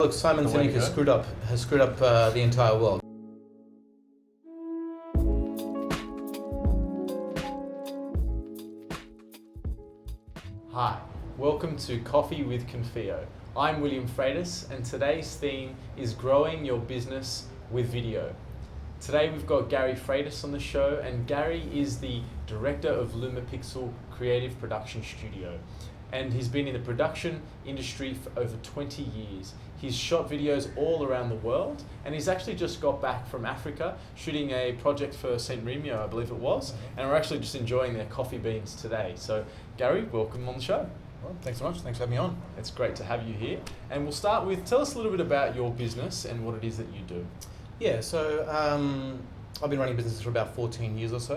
Look, Simon Sinek has screwed up the entire world. Hi, welcome to Coffee with Confio. I'm William Freitas, and today's theme is growing your business with video. Today we've got Gary Freitas on the show, and Gary is the director of LumaPixel Creative Production Studio. And he's been in the production industry for over 20 years. He's shot videos all around the world, and he's actually just got back from Africa shooting a project for St. Remio, I believe it was, and we're actually just enjoying their coffee beans today. So Gary, welcome on the show. Well, thanks so much. Thanks for having me on. It's great to have you here. And we'll start with, tell us a little bit about your business and what it is that you do. Yeah, so I've been running businesses for about 14 years or so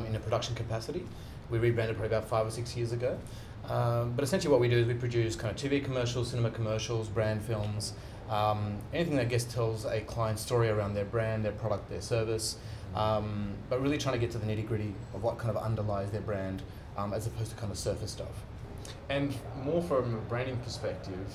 in a production capacity. We rebranded probably about 5 or 6 years ago. But essentially what we do is we produce kind of TV commercials, cinema commercials, brand films, anything that I guess tells a client story around their brand, their product, their service, but really trying to get to the nitty gritty of what kind of underlies their brand as opposed to kind of surface stuff. And more from a branding perspective,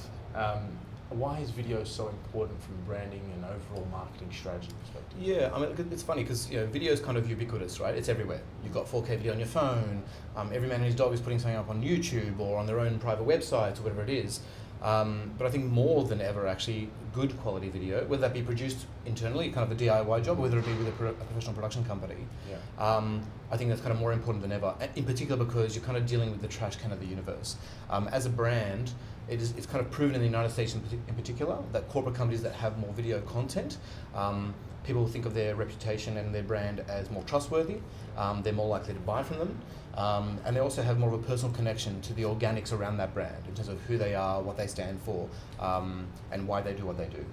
why is video so important from a branding and overall marketing strategy perspective? Yeah, I mean, it's funny because video is kind of ubiquitous, right? It's everywhere. You've got 4K video on your phone. Every man and his dog is putting something up on YouTube or on their own private websites or whatever it is. But I think more than ever, actually, good quality video, whether that be produced internally, kind of a DIY job, or whether it be with a professional production company. Yeah. I think that's kind of more important than ever, in particular because you're kind of dealing with the trash can of the universe. As a brand, it's kind of proven in the United States in particular that corporate companies that have more video content, people think of their reputation and their brand as more trustworthy, they're more likely to buy from them, and they also have more of a personal connection to the organics around that brand in terms of who they are, what they stand for, and why they do what they do.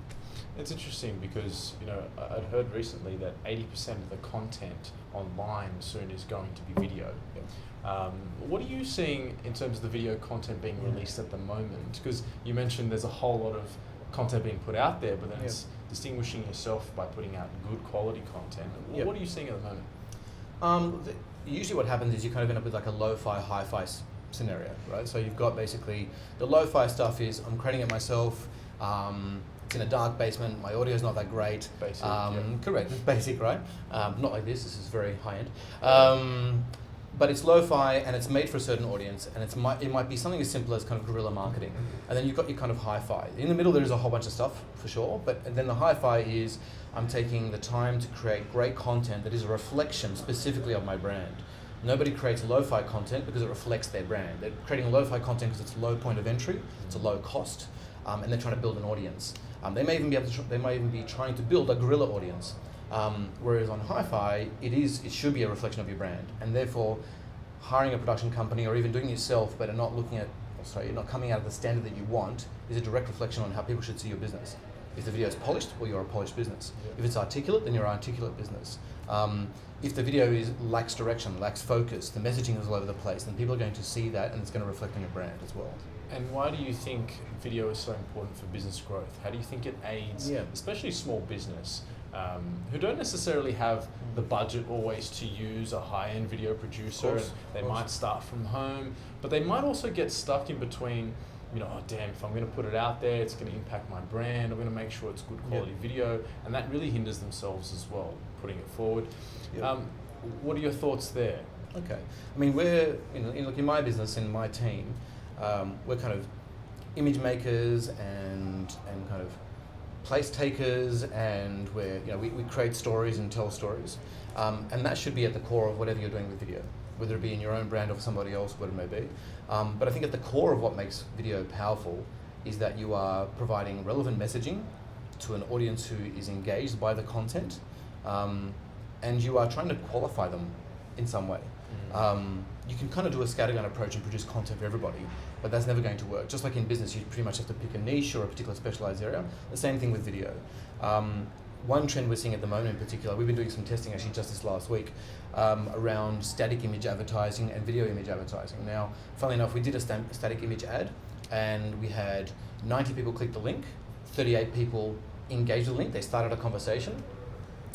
It's interesting because I'd heard recently that 80% of the content online soon is going to be video. Yep. What are you seeing in terms of the video content being released at the moment? Because you mentioned there's a whole lot of content being put out there, but then it's distinguishing yourself by putting out good quality content. Yep. What are you seeing at the moment? Usually what happens is you kind of end up with like a lo-fi, hi-fi scenario, right? So you've got basically the lo-fi stuff is I'm creating it myself. It's in a dark basement. My audio's not that great. Basic. Correct. It's basic, right? Not like this. This is very high end. But it's lo-fi and it's made for a certain audience, and it might be something as simple as kind of guerrilla marketing. And then you've got your kind of hi-fi. In the middle there is a whole bunch of stuff for sure, but then the hi-fi is I'm taking the time to create great content that is a reflection specifically of my brand. Nobody creates lo-fi content because it reflects their brand. They're creating lo-fi content because it's low point of entry, it's a low cost, and they're trying to build an audience. They may even be trying to build a guerrilla audience. Whereas on hi-fi, it should be a reflection of your brand, and therefore hiring a production company or even doing it yourself, but not you're not coming out of the standard that you want, is a direct reflection on how people should see your business. If the video is polished, well, you're a polished business. Yeah. If it's articulate, then you're an articulate business. If the video lacks direction, lacks focus, the messaging is all over the place, then people are going to see that, and it's going to reflect on your brand as well. And why do you think video is so important for business growth? How do you think it aids, especially small business, who don't necessarily have the budget always to use a high-end video producer, and they might start from home, but they might also get stuck in between, oh damn, if I'm going to put it out there, it's going to impact my brand, I'm going to make sure it's good quality video, and that really hinders themselves as well, putting it forward. Yep. What are your thoughts there? Okay, I mean, we're, in my business, in my team, we're kind of image makers and kind of place takers, and we create stories and tell stories, and that should be at the core of whatever you're doing with video, whether it be in your own brand or for somebody else, whatever it may be. But I think at the core of what makes video powerful is that you are providing relevant messaging to an audience who is engaged by the content, and you are trying to qualify them in some way. You can kind of do a scattergun approach and produce content for everybody, but that's never going to work. Just like in business, you pretty much have to pick a niche or a particular specialized area. The same thing with video. One trend we're seeing at the moment in particular, we've been doing some testing actually just this last week around static image advertising and video image advertising. Now, funnily enough, we did a static image ad, and we had 90 people click the link, 38 people engaged the link, they started a conversation,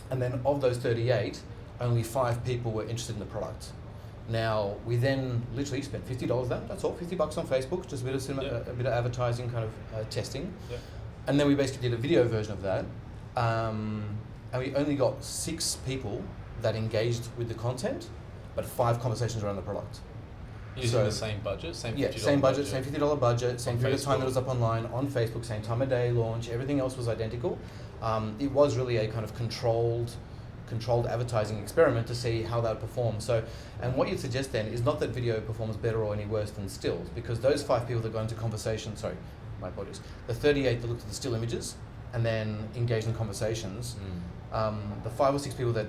and then of those 38, only 5 people were interested in the product. Now, we then literally spent $50 that's all, $50 on Facebook, just a bit of advertising kind of testing. And then we basically did a video version of that, and we only got 6 people that engaged with the content, but 5 conversations around the product. Using the same budget, same $50 same budget, same $50 budget, same period of time Facebook. that was up online, on Facebook, same time of day launch, everything else was identical. It was really a kind of controlled advertising experiment to see how that would perform. So, and what you'd suggest then is not that video performs better or any worse than stills, because those 5 people that go into conversation, my apologies, the 38 that looked at the still images and then engaged in conversations, the 5 or 6 people that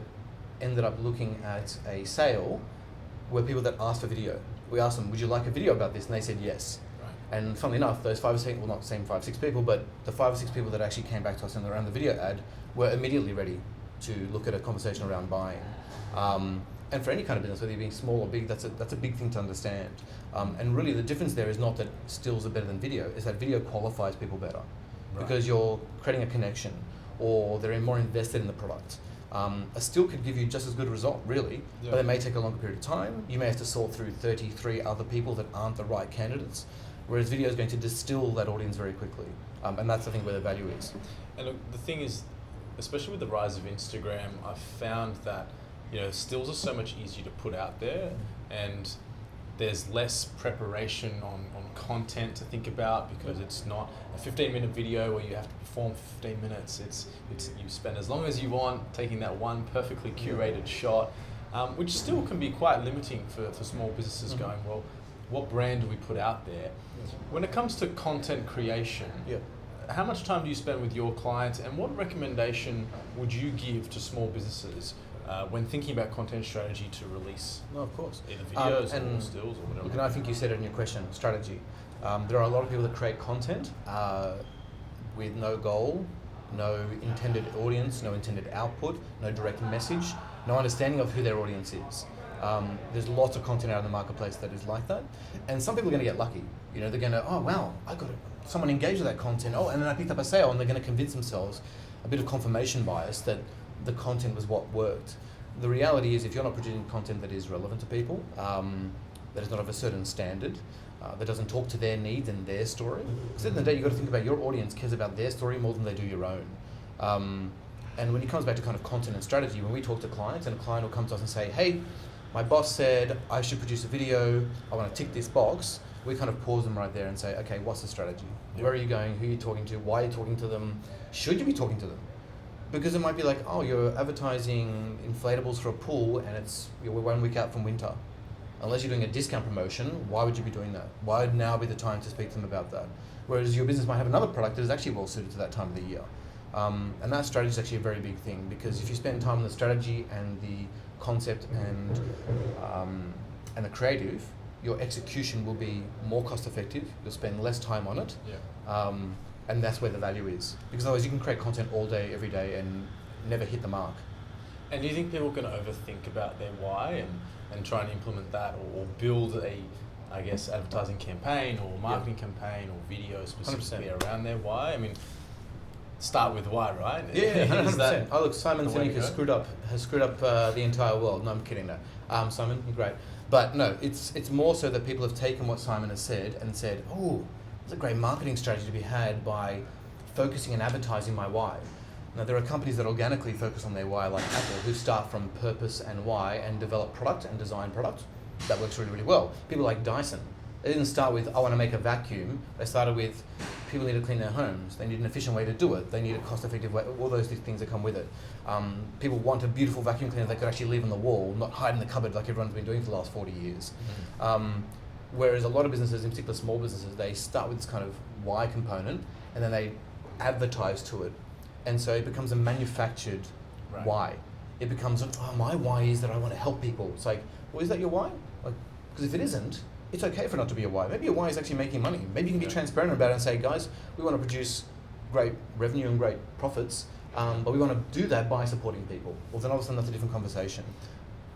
ended up looking at a sale were people that asked for video. We asked them, would you like a video about this? And they said yes. Right. And funnily enough, those 5 or 6, well, not the same 5 or 6 people, but the 5 or 6 people that actually came back to us and around the video ad were immediately ready to look at a conversation around buying. And for any kind of business, whether you're being small or big, that's a big thing to understand. And really the difference there is not that stills are better than video, is that video qualifies people better. Right. Because you're creating a connection, or they're more invested in the product. A still could give you just as good a result, really, but it may take a longer period of time. You may have to sort through 33 other people that aren't the right candidates, whereas video is going to distill that audience very quickly. And that's, I think, where the value is. And look, the thing is, especially with the rise of Instagram, I've found that stills are so much easier to put out there, and there's less preparation on content to think about, because it's not a 15-minute video where you have to perform for 15 minutes. It's you spend as long as you want taking that one perfectly curated shot, which still can be quite limiting for small businesses going, well, what brand do we put out there? When it comes to content creation, how much time do you spend with your clients, and what recommendation would you give to small businesses when thinking about content strategy to release? No, of course. Either videos or stills or whatever. Look, and I think you said it in your question, strategy. There are a lot of people that create content with no goal, no intended audience, no intended output, no direct message, no understanding of who their audience is. There's lots of content out in the marketplace that is like that. And some people are going to get lucky. They're going to, oh, wow, someone engaged with that content. Oh, and then I picked up a sale, and they're going to convince themselves, a bit of confirmation bias, that the content was what worked. The reality is, if you're not producing content that is relevant to people, that is not of a certain standard, that doesn't talk to their needs and their story, because at the end of the day, you've got to think about your audience cares about their story more than they do your own. And when it comes back to kind of content and strategy, when we talk to clients, and a client will come to us and say, hey, my boss said I should produce a video, I want to tick this box, we kind of pause them right there and say, okay, what's the strategy? Where are you going? Who are you talking to? Why are you talking to them? Should you be talking to them? Because it might be like, oh, you're advertising inflatables for a pool, and we're 1 week out from winter. Unless you're doing a discount promotion, why would you be doing that? Why would now be the time to speak to them about that? Whereas your business might have another product that is actually well suited to that time of the year. And that strategy is actually a very big thing, because if you spend time on the strategy and the concept and the creative, your execution will be more cost effective. You'll spend less time on it. And that's where the value is. Because otherwise you can create content all day, every day, and never hit the mark. And do you think people can overthink about their why and try and implement that, or build a, I guess, advertising campaign or marketing campaign or video specifically 100%. around their why? I mean, start with why, right? Yeah, 100%. Is that Oh, look, Simon Sinek has screwed up the entire world. No, I'm kidding. No, Simon, you're great. But no, it's more so that people have taken what Simon has said and said, oh, there's a great marketing strategy to be had by focusing and advertising my why. Now, there are companies that organically focus on their why, like Apple, who start from purpose and why and develop product and design product. That works really, really well. People like Dyson, they didn't start with, I want to make a vacuum. They started with, people need to clean their homes. They need an efficient way to do it. They need a cost-effective way, all those things that come with it. People want a beautiful vacuum cleaner they could actually leave on the wall, not hide in the cupboard like everyone's been doing for the last 40 years. Whereas a lot of businesses, in particular small businesses, they start with this kind of why component, and then they advertise to it. And so it becomes a manufactured why. It becomes, oh, my why is that I want to help people. It's like, well, is that your why? Because if it isn't, it's okay for it not to be a why. Maybe your why is actually making money. Maybe you can be transparent about it and say, guys, we want to produce great revenue and great profits, but we want to do that by supporting people. Well, then all of a sudden that's a different conversation.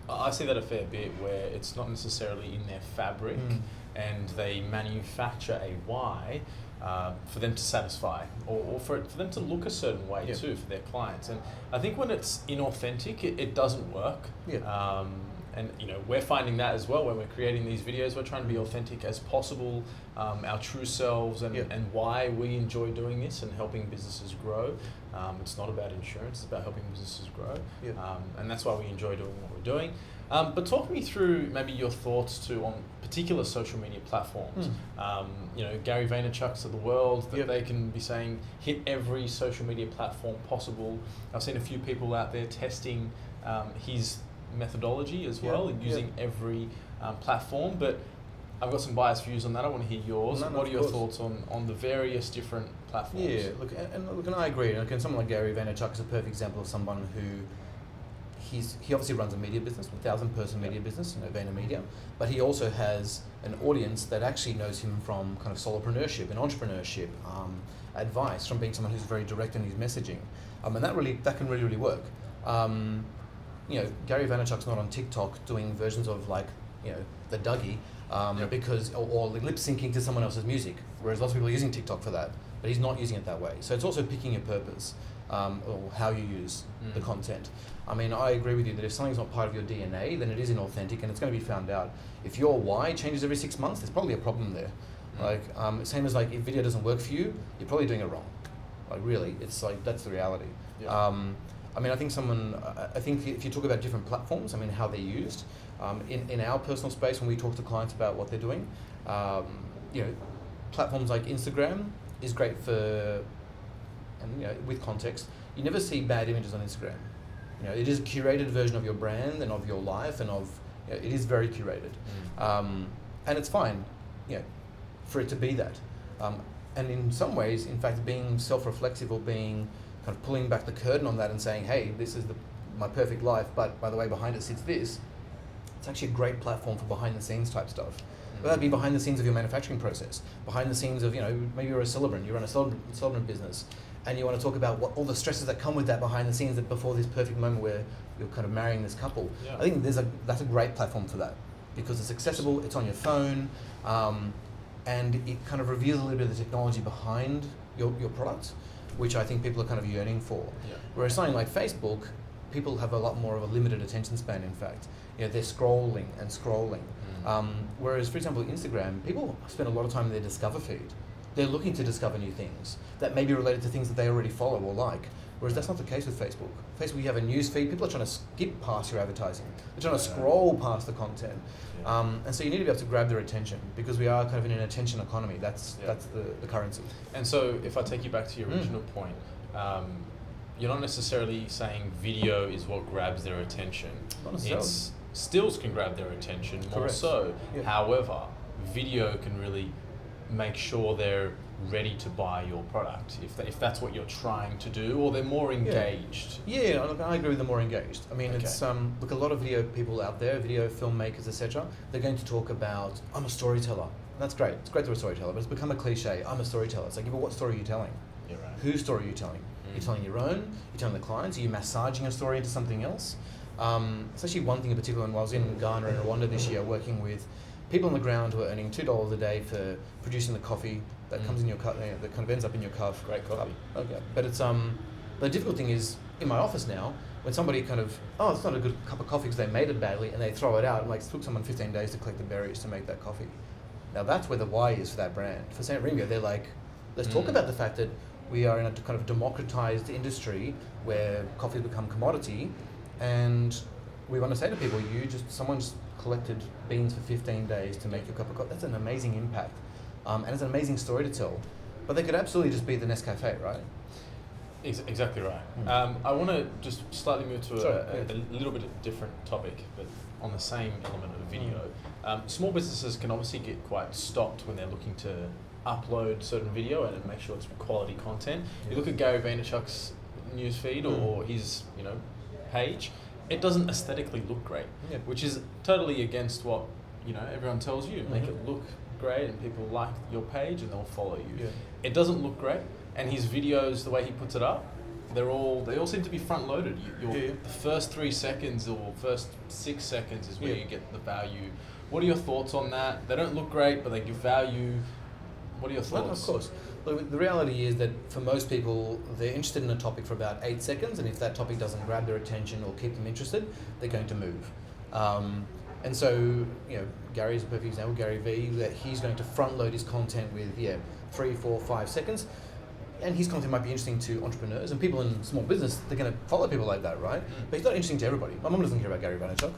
I see that a fair bit, where it's not necessarily in their fabric, and they manufacture a why for them to satisfy, or for them to look a certain way too for their clients. And I think when it's inauthentic, it doesn't work. And we're finding that as well when we're creating these videos. We're trying to be authentic as possible, our true selves, and why we enjoy doing this and helping businesses grow. It's not about insurance; it's about helping businesses grow, and that's why we enjoy doing what we're doing. But talk me through maybe your thoughts too on particular social media platforms. Gary Vaynerchuk's of the world, that they can be saying hit every social media platform possible. I've seen a few people out there testing his methodology as well, and using every platform. But I've got some biased views on that. I want to hear yours. What are your thoughts on the various different platforms? Yeah, look, and I agree. And someone like Gary Vaynerchuk is a perfect example of someone who he obviously runs a media business, a 1,000-person media business, VaynerMedia, but he also has an audience that actually knows him from kind of solopreneurship and entrepreneurship, advice, from being someone who's very direct in his messaging, and that can really work. Gary Vaynerchuk's not on TikTok doing versions of the Dougie, because or lip syncing to someone else's music, whereas lots of people are using TikTok for that, but he's not using it that way. So it's also picking your purpose, or how you use the content. I mean, I agree with you that if something's not part of your DNA, then it is inauthentic and it's going to be found out. If your why changes every 6 months, there's probably a problem there. Same as if video doesn't work for you, you're probably doing it wrong. Really, it's that's the reality. I think if you talk about different platforms, how they're used, in our personal space when we talk to clients about what they're doing, platforms like Instagram is great for, and with context, you never see bad images on Instagram. It is a curated version of your brand and of your life, and it is very curated, and it's fine, for it to be that. And in some ways, in fact, being self-reflexive or being kind of pulling back the curtain on that and saying, hey, this is my perfect life, but by the way, behind it sits this. It's actually a great platform for behind-the-scenes type stuff. Whether that be behind the scenes of your manufacturing process, behind the scenes of, maybe you're a celebrant, you run a celebrant business, and you want to talk about what all the stresses that come with that behind the scenes, that before this perfect moment where you're kind of marrying this couple. I think that's a great platform for that, because it's accessible, it's on your phone, and it kind of reveals a little bit of the technology behind your product, which I think people are kind of yearning for. Whereas something like Facebook, people have a lot more of a limited attention span, in fact. They're scrolling and scrolling. Whereas, for example, Instagram, people spend a lot of time in their discover feed. They're looking to discover new things that may be related to things that they already follow or like. Whereas that's not the case with Facebook. Facebook, you have a news feed. People are trying to skip past your advertising. They're trying to scroll past the content. And so you need to be able to grab their attention, because we are kind of in an attention economy. That's the currency. And so if I take you back to your original point, you're not necessarily saying video is what grabs their attention. Not necessarily. Stills can grab their attention more so. However, video can really make sure they're ready to buy your product, if that's what you're trying to do, or they're more engaged. I agree with the more engaged. It's a lot of video people out there, video filmmakers, etc. They're going to talk about, I'm a storyteller. That's great. It's great to be a storyteller, but it's become a cliche. I'm a storyteller. It's like, but what story are you telling? Whose story are you telling? You're telling your own? You're telling the clients? Are you massaging a story into something else? It's actually one thing in particular. When I was in Ghana and Rwanda this year, working with people on the ground who are earning $2 a day for producing the coffee that comes in your cup, that kind of ends up in your cup. Great coffee. But it's the difficult thing is in my office now, when somebody kind of, it's not a good cup of coffee because they made it badly, and they throw it out. It took someone 15 days to collect the berries to make that coffee. Now that's where the why is for that brand. For St. Ringo, they're like, let's talk about the fact that we are in a kind of democratized industry where coffee has become commodity, and we want to say to people, someone just collected beans for 15 days to make your cup of coffee. That's an amazing impact, and it's an amazing story to tell. But they could absolutely just be the Nescafe, right? Exactly right. I want to just slightly move to a little bit of a different topic, but on the same element of video. Small businesses can obviously get quite stopped when they're looking to upload certain video and make sure it's quality content. You look at Gary Vaynerchuk's newsfeed or his page, it doesn't aesthetically look great, which is totally against what everyone tells you. Make it look great and people like your page and they'll follow you. It doesn't look great, and his videos, the way he puts it up, they all seem to be front loaded. The first 3 seconds or first 6 seconds is where you get the value. What are your thoughts on that? They don't look great, but they give value. What are your thoughts? Well, of course. Look, the reality is that for most people, they're interested in a topic for about 8 seconds, and if that topic doesn't grab their attention or keep them interested, they're going to move. And so, Gary is a perfect example, Gary V, that he's going to front load his content with 3, 4, 5 seconds. And his content might be interesting to entrepreneurs and people in small business. They're going to follow people like that, right? But he's not interesting to everybody. My mum doesn't care about Gary Vaynerchuk.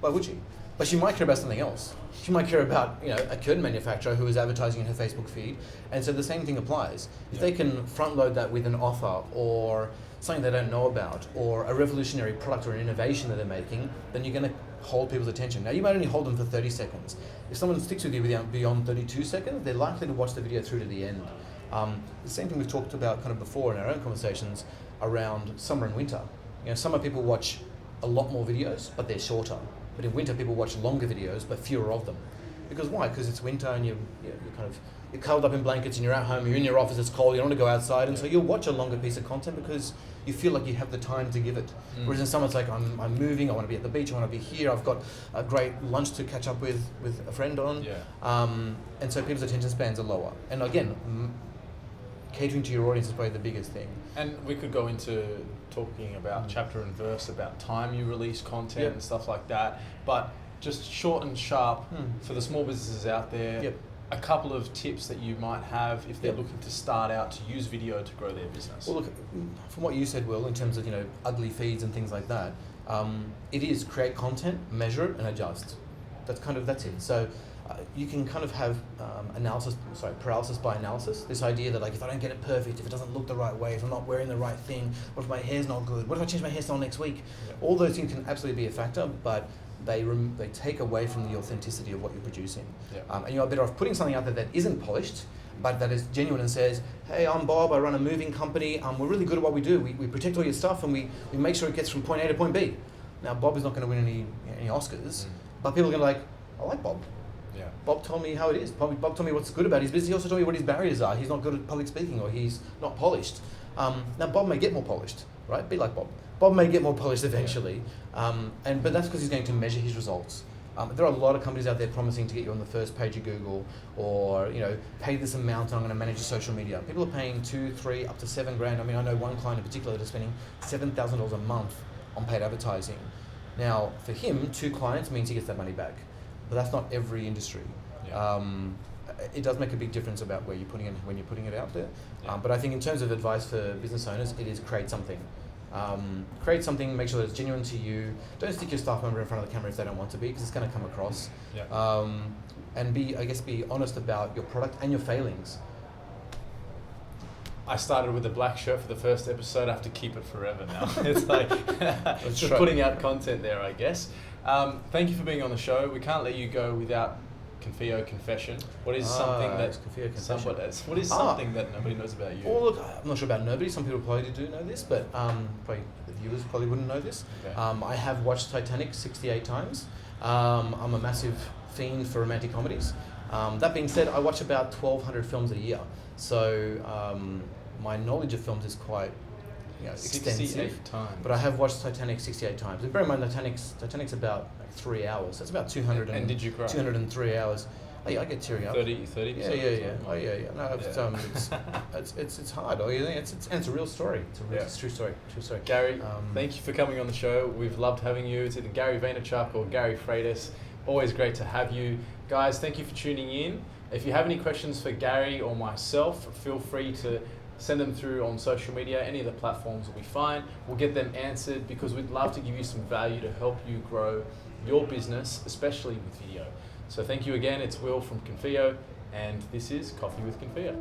Why would she? But she might care about something else. She might care about a curtain manufacturer who is advertising in her Facebook feed. And so the same thing applies. If they can front load that with an offer or something they don't know about or a revolutionary product or an innovation that they're making, then you're going to hold people's attention. Now, you might only hold them for 30 seconds. If someone sticks with you beyond 32 seconds, they're likely to watch the video through to the end. The same thing we've talked about kind of before in our own conversations around summer and winter. Summer people watch a lot more videos, but they're shorter. But in winter, people watch longer videos, but fewer of them. Because why? Because it's winter and you're curled up in blankets and you're at home, you're in your office, it's cold, you don't want to go outside, and so you'll watch a longer piece of content because you feel like you have the time to give it. Whereas in summer, it's like, I'm moving, I want to be at the beach, I want to be here, I've got a great lunch to catch up with a friend on. And so people's attention spans are lower. And again, catering to your audience is probably the biggest thing. And we could go into talking about chapter and verse, about time you release content and stuff like that. But just short and sharp for the small businesses out there, a couple of tips that you might have if they're looking to start out to use video to grow their business. Well, look, from what you said, Will, in terms of ugly feeds and things like that, it is create content, measure it, and adjust. That's it. So you can kind of have paralysis by analysis. This idea that if I don't get it perfect, if it doesn't look the right way, if I'm not wearing the right thing, what if my hair's not good? What if I change my hairstyle next week? All those things can absolutely be a factor, but they take away from the authenticity of what you're producing. And you're better off putting something out there that isn't polished, but that is genuine and says, hey, I'm Bob, I run a moving company, we're really good at what we do. We protect all your stuff and we make sure it gets from point A to point B. Now, Bob is not going to win any Oscars, but people are going to I like Bob. Bob told me how it is. Bob told me what's good about his business. He also told me what his barriers are. He's not good at public speaking or he's not polished. Now, Bob may get more polished, right? Be like Bob. Bob may get more polished eventually, but that's because he's going to measure his results. There are a lot of companies out there promising to get you on the first page of Google or, pay this amount and I'm going to manage your social media. People are paying 2, 3, up to $7,000. I mean, I know one client in particular that is spending $7,000 a month on paid advertising. Now, for him, 2 clients means he gets that money back. But that's not every industry. It does make a big difference about where you're putting it when you're putting it out there. But I think in terms of advice for business owners, it is create something. Create something, make sure that it's genuine to you. Don't stick your staff member in front of the camera if they don't want to be, because it's going to come across. And be honest about your product and your failings. I started with a black shirt for the first episode. I have to keep it forever now. It's just putting out content there, I guess. Thank you for being on the show. We can't let you go without Confio Confession. What is something that something that nobody knows about you? Well, look, I'm not sure about nobody. Some people probably do know this, but probably the viewers probably wouldn't know this. Okay. I have watched Titanic 68 times. I'm a massive fiend for romantic comedies. That being said, I watch about 1,200 films a year. So my knowledge of films is quite extensive. 68 times. But I have watched Titanic 68 times. And bear in mind, Titanic's about 3 hours. That's about 200 and did you cry? 203 hours. Oh, yeah, I get teary up. 30%? Yeah. Oh, yeah. No, it's hard. Oh, yeah, it's a real story. It's a true story. Gary, thank you for coming on the show. We've loved having you. It's either Gary Vaynerchuk or Gary Freitas. Always great to have you. Guys, thank you for tuning in. If you have any questions for Gary or myself, feel free to send them through on social media. Any of the platforms will be fine. We'll get them answered because we'd love to give you some value to help you grow your business, especially with video. So thank you again. It's Will from Confio, and this is Coffee with Confio.